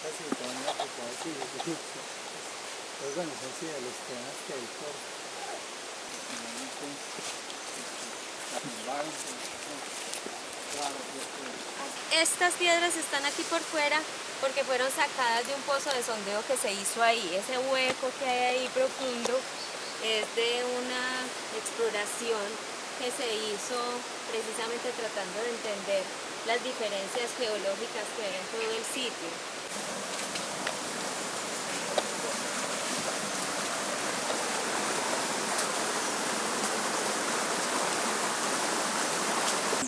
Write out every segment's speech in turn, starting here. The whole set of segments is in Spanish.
Casi todo me ha tocado así, pero bueno, son sí de los temas que hay por finalmente tumbaron, claro, Estas piedras están aquí por fuera porque fueron sacadas de un pozo de sondeo que se hizo ahí. Ese hueco que hay ahí profundo es de una exploración que se hizo precisamente tratando de entender las diferencias geológicas que hay en todo el sitio.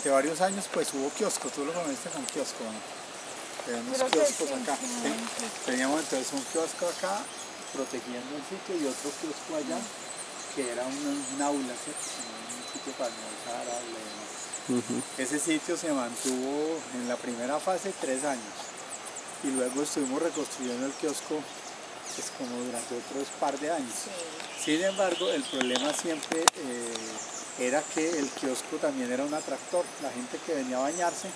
durante varios años pues hubo kiosco, tú lo conociste con kiosco, ¿no? Tenemos kioscos acá, ¿sí? Teníamos entonces un kiosco acá protegiendo el sitio y otro kiosco allá que era un aula, ¿cierto? Un sitio para almorzar, aula y demás. Ese sitio se mantuvo en la primera fase 3 años y luego estuvimos reconstruyendo el kiosco pues, como durante otros par de años. Sin embargo, el problema siempre era que el kiosco también era un atractor. La gente que venía a bañarse,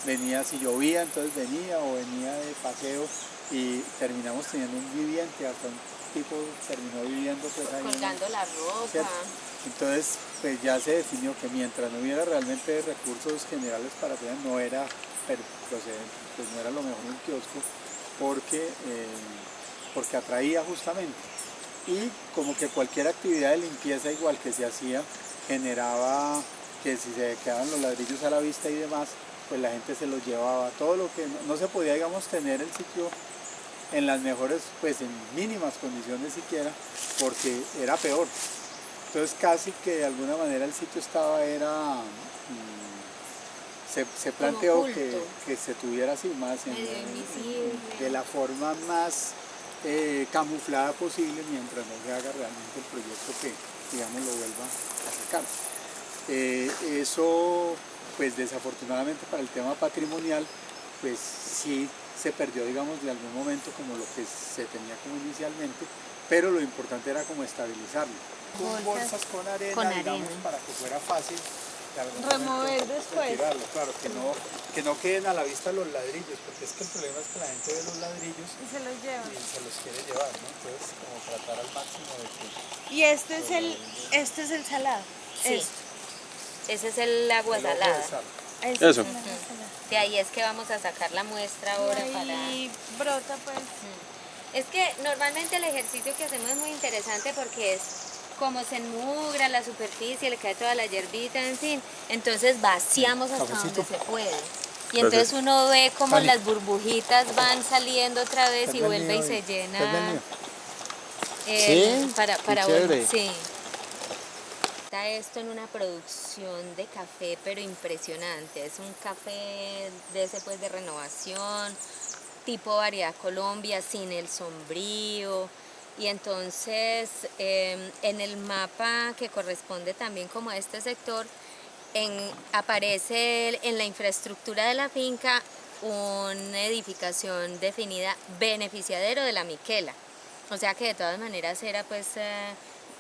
venía si llovía, entonces venía o venía de paseo y terminamos teniendo un viviente, hasta un tipo terminó viviendo pues ahí. Colgando la ropa. ¿Cierto? Entonces pues ya se definió que mientras no hubiera realmente recursos generales para hacer, no era procedente, pues no era lo mejor un kiosco porque atraía justamente. Y como que cualquier actividad de limpieza igual que se hacía generaba que si se quedaban los ladrillos a la vista y demás, pues la gente se los llevaba. Todo lo que no se podía, digamos, tener el sitio en las mejores, pues en mínimas condiciones siquiera, porque era peor. Entonces casi que de alguna manera el sitio estaba, se planteó que se tuviera así más de la forma más camuflada posible mientras no se haga realmente el proyecto que, digamos, lo vuelva a sacar. Eso, pues desafortunadamente para el tema patrimonial, pues sí se perdió, digamos, de algún momento como lo que se tenía como inicialmente, pero lo importante era como estabilizarlo. Con bolsas con arena, digamos, para que fuera fácil remover después. Retirarlo, claro, que no queden a la vista los ladrillos, porque es que el problema es que la gente ve los ladrillos Y se los lleva. y se los quiere llevar, ¿no? Entonces, como tratar al máximo de que... Y este es el salado. Sí. Ese es el agua salada. Eso. De ahí es que vamos a sacar la muestra ahora y brota pues. Es que normalmente el ejercicio que hacemos es muy interesante porque es como se enmugra la superficie, le cae toda la hierbita, en fin. Entonces vaciamos hasta donde se puede. Y entonces uno ve como las burbujitas van saliendo otra vez y vuelve y se llena. Sí, para chévere. sí. Está esto en una producción de café, pero impresionante. Es un café de ese pues de renovación, tipo variedad Colombia, sin el sombrío. Y entonces en el mapa que corresponde también como a este sector, aparece en la infraestructura de la finca una edificación definida beneficiadero de la Miquela. O sea que de todas maneras era pues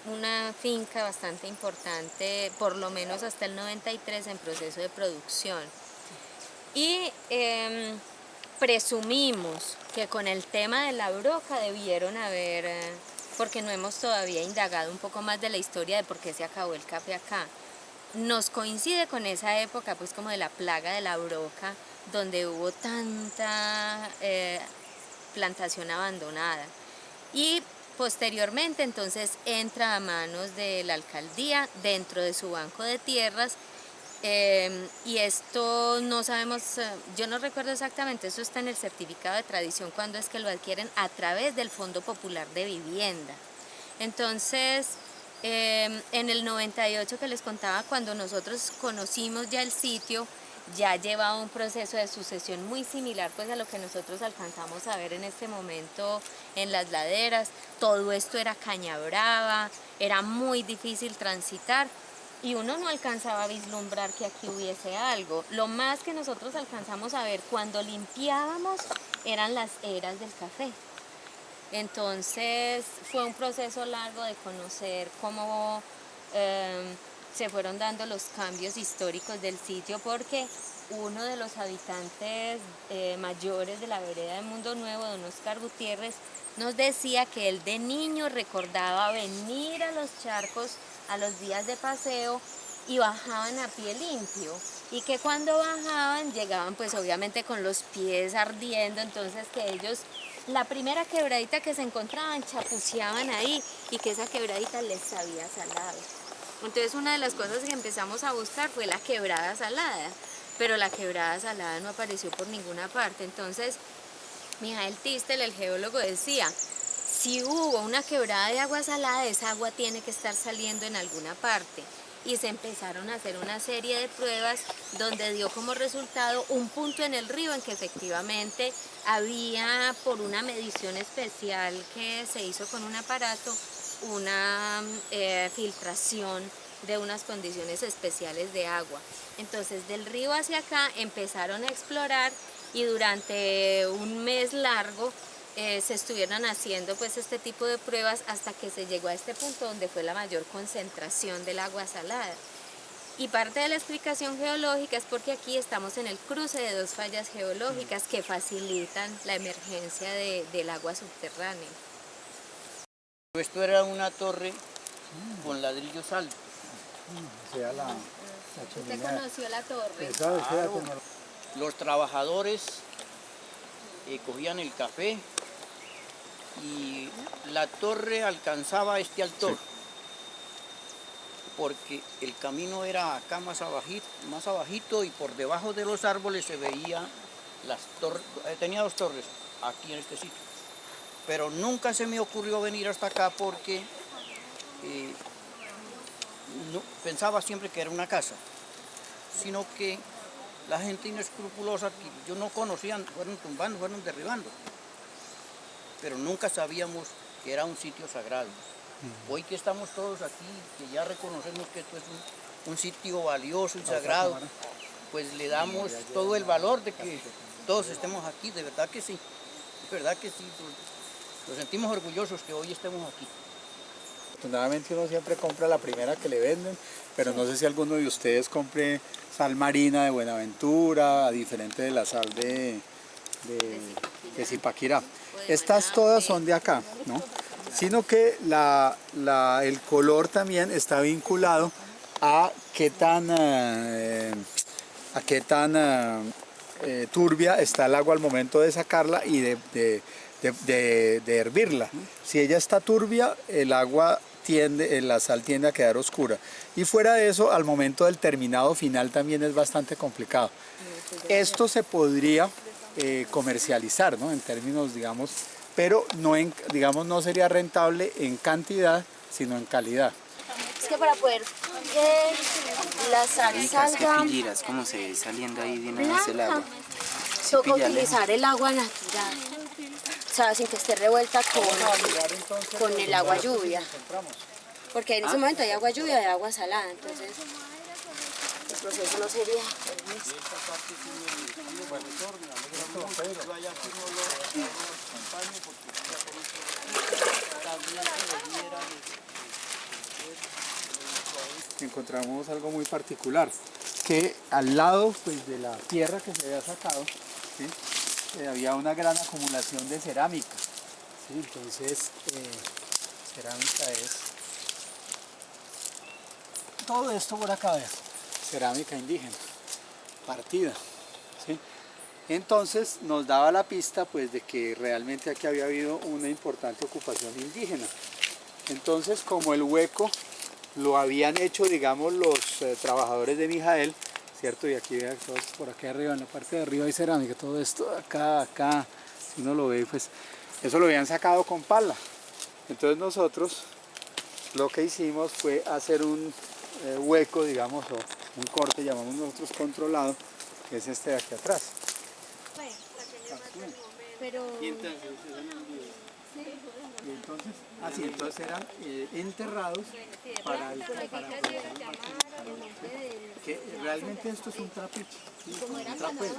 una finca bastante importante, por lo menos hasta el 93 en proceso de producción. Y presumimos que con el tema de la broca debieron haber, porque no hemos todavía indagado un poco más de la historia de por qué se acabó el café acá. Nos coincide con esa época pues como de la plaga de la broca, donde hubo tanta plantación abandonada. Y posteriormente entonces entra a manos de la alcaldía dentro de su banco de tierras. Y esto no sabemos, yo no recuerdo exactamente, eso está en el certificado de tradición cuando es que lo adquieren a través del Fondo Popular de Vivienda. Entonces, en el 98 que les contaba, cuando nosotros conocimos ya el sitio, ya llevaba un proceso de sucesión muy similar pues a lo que nosotros alcanzamos a ver en este momento en las laderas. Todo esto era caña brava, era muy difícil transitar. Y uno no alcanzaba a vislumbrar que aquí hubiese algo. Lo más que nosotros alcanzamos a ver cuando limpiábamos eran las eras del café. Entonces fue un proceso largo de conocer cómo se fueron dando los cambios históricos del sitio, porque uno de los habitantes mayores de la vereda de Mundo Nuevo, don Oscar Gutiérrez, nos decía que él de niño recordaba venir a los charcos a los días de paseo y bajaban a pie limpio, y que cuando bajaban llegaban pues obviamente con los pies ardiendo, entonces que ellos la primera quebradita que se encontraban chapuceaban ahí y que esa quebradita les sabía salado. Entonces una de las cosas que empezamos a buscar fue la quebrada salada, pero la quebrada salada no apareció por ninguna parte. Entonces Mijael Tistel, el geólogo, decía, si hubo una quebrada de agua salada, esa agua tiene que estar saliendo en alguna parte. Y se empezaron a hacer una serie de pruebas donde dio como resultado un punto en el río en que efectivamente había, por una medición especial que se hizo con un aparato, una filtración de unas condiciones especiales de agua. Entonces del río hacia acá empezaron a explorar y durante un mes largo se estuvieron haciendo pues este tipo de pruebas hasta que se llegó a este punto donde fue la mayor concentración del agua salada. Y parte de la explicación geológica es porque aquí estamos en el cruce de dos fallas geológicas que facilitan la emergencia del agua subterránea. Esto era una torre con ladrillos altos. O sea, la ¿Usted chimenea. conoció la torre? Esa era Claro. tecnología. Los trabajadores cogían el café y la torre alcanzaba este altor, porque el camino era acá más abajito y por debajo de los árboles se veía las torres. Tenía dos torres aquí en este sitio, pero nunca se me ocurrió venir hasta acá porque pensaba siempre que era una casa, sino que la gente inescrupulosa que yo no conocía, fueron tumbando, fueron derribando. Pero nunca sabíamos que era un sitio sagrado. Hoy que estamos todos aquí, que ya reconocemos que esto es un sitio valioso y sagrado, pues le damos todo el valor de que todos estemos aquí, de verdad que sí, de verdad que sí. Nos sentimos orgullosos que hoy estemos aquí. Afortunadamente uno siempre compra la primera que le venden, pero no sé si alguno de ustedes compre sal marina de Buenaventura, diferente de la sal de Zipaquirá. Estas todas son de acá, ¿no? Sino que el color también está vinculado a qué tan turbia está el agua al momento de sacarla y de hervirla. Si ella está turbia, el agua la sal tiende a quedar oscura. Y fuera de eso, al momento del terminado final también es bastante complicado. Esto se podría comercializar, ¿no? En términos, digamos, pero no sería rentable en cantidad, sino en calidad. Es que para poder que la sal salga Pilliras, como se ve saliendo ahí de una vez el agua. blanca, toca utilizar el agua natural, o sea, sin que esté revuelta con el agua lluvia. Porque en ese momento hay agua lluvia y agua salada, entonces el proceso no sería el mismo. Encontramos algo muy particular, que al lado pues, de la tierra que se había sacado, ¿sí? Había una gran acumulación de cerámica, ¿sí? Entonces cerámica es todo esto por acá, vean, cerámica indígena, partida, ¿sí? Entonces nos daba la pista pues de que realmente aquí había habido una importante ocupación indígena. Entonces como el hueco lo habían hecho, digamos, los trabajadores de Mijael, ¿cierto? Y aquí vean, todo esto por aquí arriba, en la parte de arriba hay cerámica, todo esto acá, si uno lo ve, pues eso lo habían sacado con pala. Entonces nosotros lo que hicimos fue hacer un hueco, digamos, o un corte, llamamos nosotros controlado, que es este de aquí atrás. Pero Y entonces eran enterrados para que realmente esto es un trapiche, ¿sí? Un trapez,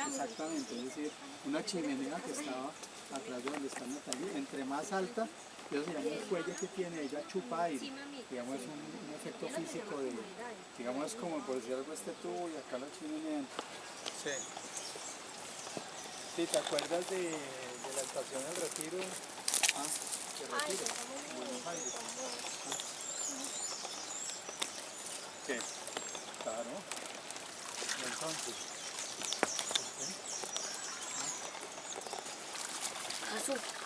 exactamente, es decir, una chimenea que estaba atrás de donde está Natalia. Entre más alta y eso se llama un cuello que tiene, ella chupa aire, digamos es un efecto físico de, digamos es como por decir algo este tubo y acá la chimenea. Sí. Sí, ¿te acuerdas de la estación del Retiro? Ah, de Retiro, en Buenos Aires. ¿Qué? Claro. Entonces.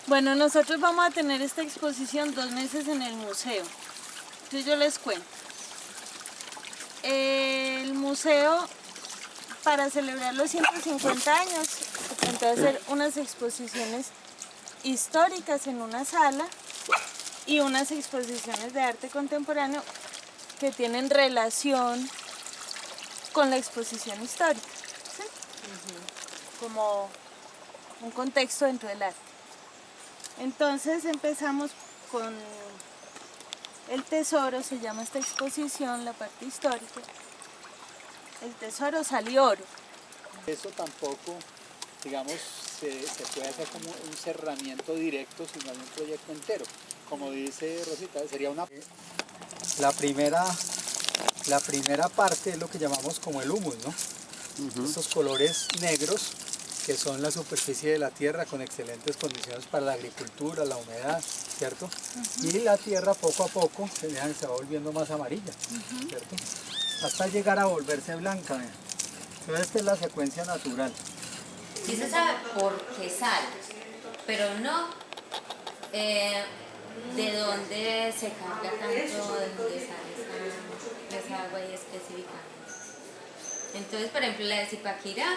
Bueno, nosotros vamos a tener esta exposición 2 meses en el museo. Entonces yo les cuento. El museo, para celebrar los 150 años, intentó hacer unas exposiciones históricas en una sala y unas exposiciones de arte contemporáneo que tienen relación con la exposición histórica, ¿sí? Como un contexto dentro del arte. Entonces empezamos con el tesoro, se llama esta exposición, la parte histórica. El tesoro salió oro. Eso tampoco, digamos, se puede hacer como un cerramiento directo, sino hay un proyecto entero. Como dice Rosita, sería una... La primera parte es lo que llamamos como el humus, ¿no? Estos colores negros que son la superficie de la tierra con excelentes condiciones para la agricultura, la humedad, ¿cierto? Y la tierra poco a poco se va volviendo más amarilla, ¿cierto? Hasta llegar a volverse blanca. ¿Ve? Entonces esta es la secuencia natural. Sí se sabe por qué sale, pero no de dónde se carga tanto, de dónde sale esa agua ahí específicamente. Entonces, por ejemplo, la de Zipaquirá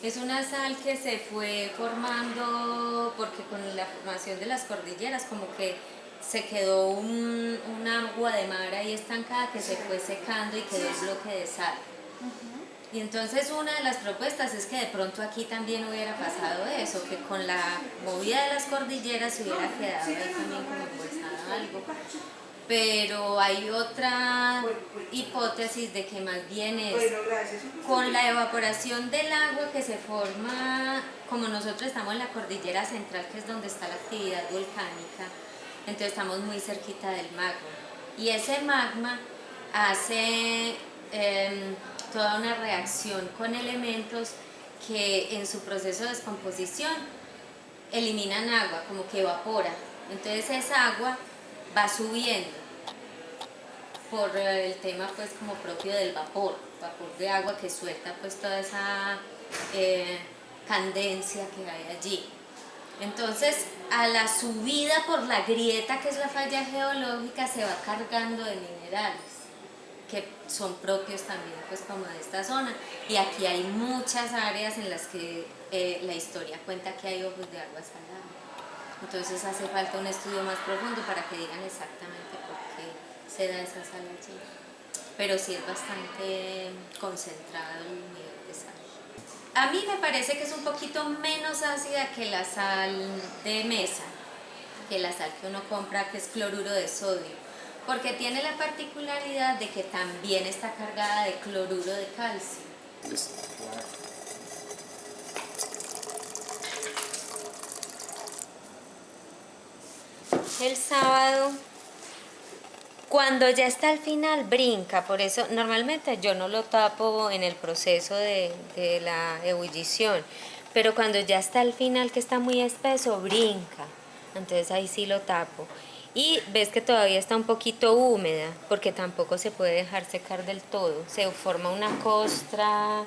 es una sal que se fue formando porque con la formación de las cordilleras como que se quedó un agua de mar ahí estancada que se fue secando y quedó un bloque de sal. Y entonces una de las propuestas es que de pronto aquí también hubiera pasado eso, que con la movida de las cordilleras se hubiera quedado ahí también como forzado algo. Pero hay otra hipótesis de que más bien es con la evaporación del agua que se forma, como nosotros estamos en la cordillera central, que es donde está la actividad volcánica, entonces estamos muy cerquita del magma. Y ese magma hace toda una reacción con elementos que en su proceso de descomposición eliminan agua, como que evapora. Entonces esa agua va subiendo por el tema pues como propio del vapor de agua que suelta pues toda esa candencia que hay allí. Entonces a la subida por la grieta que es la falla geológica se va cargando de minerales que son propios también pues como de esta zona, y aquí hay muchas áreas en las que la historia cuenta que hay ojos de agua salada. Entonces hace falta un estudio más profundo para que digan exactamente por qué se da esa sal allí. Pero sí es bastante concentrado el nivel de sal. A mí me parece que es un poquito menos ácida que la sal de mesa, que la sal que uno compra, que es cloruro de sodio, porque tiene la particularidad de que también está cargada de cloruro de calcio. El sábado, cuando ya está al final, brinca, por eso normalmente yo no lo tapo en el proceso de la ebullición, pero cuando ya está al final, que está muy espeso, brinca, entonces ahí sí lo tapo. Y ves que todavía está un poquito húmeda, porque tampoco se puede dejar secar del todo, se forma una costra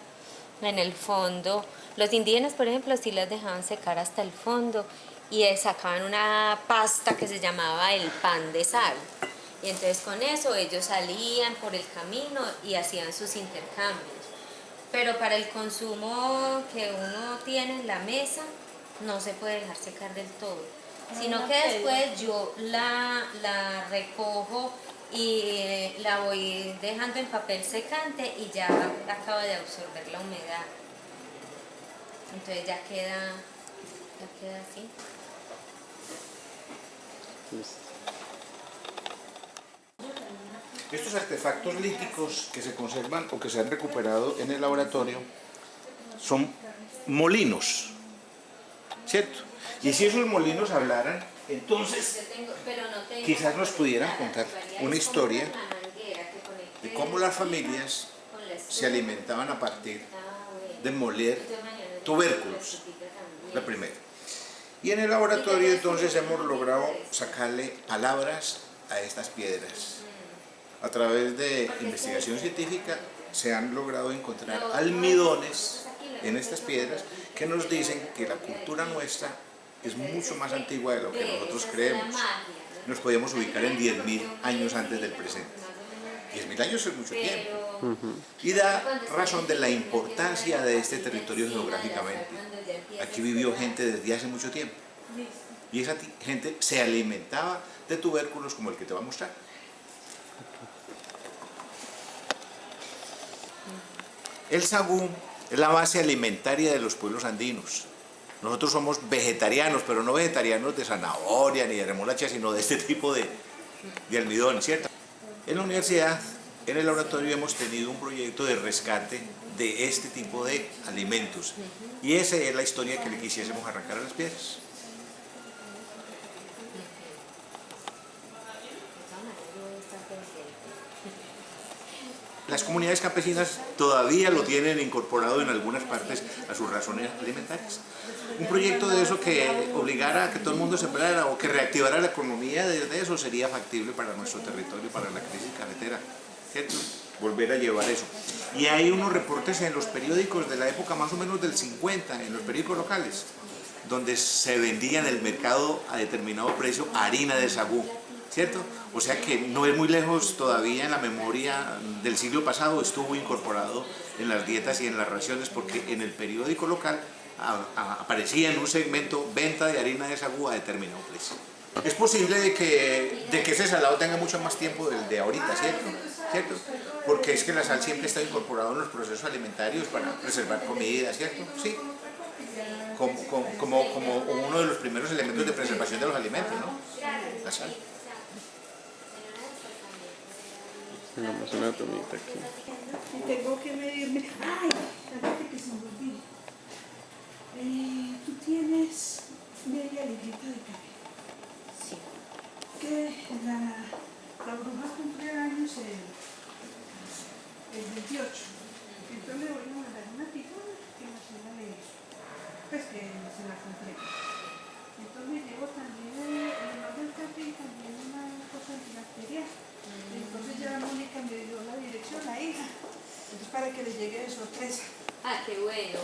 en el fondo. Los indígenas, por ejemplo, sí las dejaban secar hasta el fondo y sacaban una pasta que se llamaba el pan de sal. Y entonces con eso ellos salían por el camino y hacían sus intercambios. Pero para el consumo que uno tiene en la mesa, no se puede dejar secar del todo. Sino que después yo la recojo y la voy dejando en papel secante y ya acaba de absorber la humedad. Entonces ya queda así. Estos artefactos líticos que se conservan o que se han recuperado en el laboratorio son molinos, ¿cierto? Y si esos molinos hablaran, Entonces, Pero no tengo quizás nos pudieran contar conectada, una es como historia una manguera que conecte de cómo las familias con la estufa. se alimentaban a partir Bueno. de moler Entonces, mañana tubérculos, la también. la primera. Y en el laboratorio entonces hemos logrado sacarle palabras a estas piedras. A través de investigación científica se han logrado encontrar almidones en estas piedras que nos dicen que la cultura nuestra es mucho más antigua de lo que nosotros creemos. Nos podemos ubicar en 10.000 años antes del presente. 10.000 años es mucho tiempo. Y da razón de la importancia de este territorio geográficamente. Aquí vivió gente desde hace mucho tiempo. Y esa gente se alimentaba de tubérculos como el que te va a mostrar. El sagú es la base alimentaria de los pueblos andinos. Nosotros somos vegetarianos, pero no vegetarianos de zanahoria ni de remolacha, sino de este tipo de almidón, ¿cierto? En la universidad, en el laboratorio, hemos tenido un proyecto de rescate de este tipo de alimentos. Y esa es la historia que le quisiésemos arrancar a las piedras. Las comunidades campesinas todavía lo tienen incorporado en algunas partes a sus razones alimentarias. Un proyecto de eso que obligara a que todo el mundo sembrara o que reactivara la economía de eso sería factible para nuestro territorio, para la crisis cafetera, ¿cierto? Volver a llevar eso. Y hay unos reportes en los periódicos de la época más o menos del 50, en los periódicos locales, donde se vendía en el mercado a determinado precio harina de sagú, ¿cierto? O sea que no es muy lejos todavía en la memoria del siglo pasado, estuvo incorporado en las dietas y en las raciones, porque en el periódico local aparecía en un segmento venta de harina de sagú a determinado precio. Es posible de que ese salado tenga mucho más tiempo del de ahorita, ¿cierto? Porque es que la sal siempre está incorporada en los procesos alimentarios para preservar comida, ¿cierto? Sí. Como uno de los primeros elementos de preservación de los alimentos, ¿no? La sal. Tengamos una tomita aquí. Y tengo que medirme. ¡Ay! Espérate que se me olvide. Tú tienes media librita de café. Sí. Que la bruja cumple años el 28. Entonces le voy a mandar una tijera que me suena de eso. Pues que se la compré. Entonces me llevo también además del café y también una cosa antibacterial. Entonces ya Mónica me dio la dirección, la hija. Entonces para que le llegue de sorpresa. Ah, qué bueno.